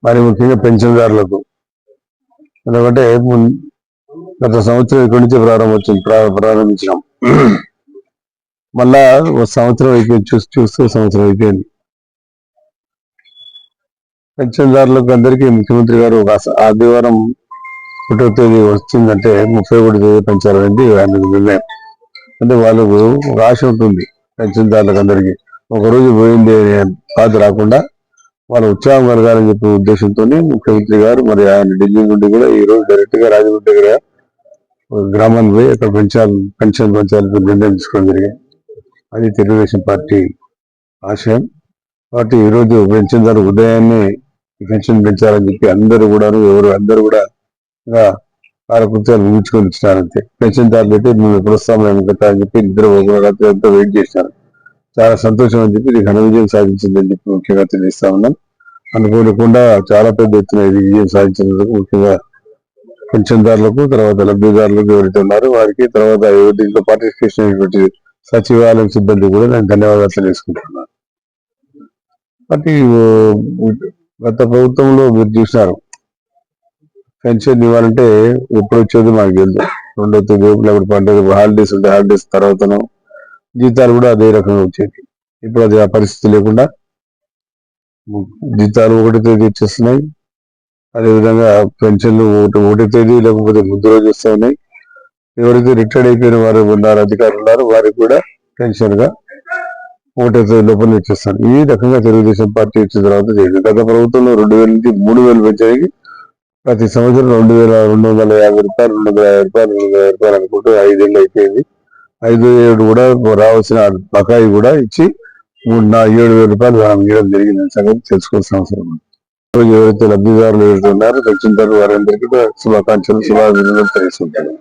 మరి ముఖ్యంగా పెన్షన్దారులకు. ఎందుకంటే గత సంవత్సరం ఇక్కడి నుంచి ప్రారంభించినాం. మళ్ళా సంవత్సరం అయిపోయింది, చూస్తూ సంవత్సరం అయిపోయింది. పెన్షన్దారులకు అందరికీ ముఖ్యమంత్రి గారు ఒక ఆదివారం 1వ తేదీ వచ్చిందంటే 31వ తేదీ పెంచాలనేది ఆయన నిర్ణయం. అంటే వాళ్ళకు ఒక ఆశ ఉంటుంది పెన్షన్దారులకు అందరికీ. ఒకరోజు పోయింది బాధ రాకుండా వాళ్ళ ఉత్సాహం కలగాలని చెప్పే ఉద్దేశంతో ముఖ్యమంత్రి గారు మరి ఆయన ఢిల్లీ నుండి కూడా ఈ రోజు డైరెక్ట్ గా రాజమండ్రి దగ్గర గ్రామానికి పోయి అక్కడ పెన్షన్ పెంచాలని నిర్ణయం తీసుకోవడం జరిగింది. అది తెలుగుదేశం పార్టీ ఆశయం. కాబట్టి ఈ రోజు పెన్షన్దారు ఉదయాన్నే పెన్షన్ పెంచాలని చెప్పి అందరూ కూడా కాలకృత్యాలు ముగించుకొని ఇచ్చినారంతే. పెన్షన్దారులు అయితే మేము ఎప్పుడు వస్తాము కదా అని చెప్పి ఇద్దరు రాత్రి అంతా వెయిట్ చేసినారు. చాలా సంతోషం అని చెప్పి ఇది ఘన విజయం సాధించిందని చెప్పి ముఖ్యంగా తెలియజేస్తా ఉన్నాం. అనుకోకుండా చాలా పెద్ద ఎత్తున ఇది విజయం సాధించినందుకు ముఖ్యంగా పెన్షన్దారులకు, తర్వాత లబ్ధిదారులకు ఎవరైతే ఉన్నారో వారికి, తర్వాత దీంట్లో పార్టిసిపేషన్ అయినటువంటి సచివాలయం సిబ్బంది కూడా నేను ధన్యవాదాలు తెలియజేసుకుంటున్నాను. కాబట్టి గత ప్రభుత్వంలో మీరు చూసినారు పెన్షన్ ఇవ్వాలంటే ఎప్పుడు వచ్చేది మాకు తెలుసు. 2వ తేదీ లేకపోతే పండుగ హాలిడేస్ ఉంటే హాలిడేస్ తర్వాతను జీతాలు కూడా అదే రకంగా వచ్చేది. ఇప్పుడు అది ఆ పరిస్థితి లేకుండా జీతాలు 1వ తేదీ వచ్చేస్తున్నాయి. అదేవిధంగా పెన్షన్లు 1వ తేదీ లేకపోతే ముందు రోజు వస్తూ ఉన్నాయి. ఎవరైతే రిటైర్డ్ అయిపోయిన వారు ఉన్నారు, అధికారులు ఉన్నారు, వారికి కూడా పెన్షన్ గా 1వ తేదీ లోపల ఇచ్చేస్తాను. ఈ రకంగా తెలుగుదేశం పార్టీ వచ్చిన తర్వాత చేసింది. గత ప్రభుత్వంలో 2,000 నుంచి 3,000 పెంచడానికి ప్రతి సంవత్సరం 2,250 రూపాయలు, 250 రూపాయలు అనుకుంటూ 5 ఏళ్ళు అయిపోయింది. 5,7 కూడా రావాల్సిన బకాయి కూడా ఇచ్చి 7,000 రూపాయలు ఇవ్వడం జరిగిందని సంగతి తెలుసుకోవాల్సిన అవసరం ఉంది. ఎవరైతే లబ్ధిదారులు ఎవరైతే ఉన్నారో పెన్షన్దారులు వారందరికీ కూడా శుభాకాంక్షలు, శుభాభినందనలు తెలుసుకుంటారు.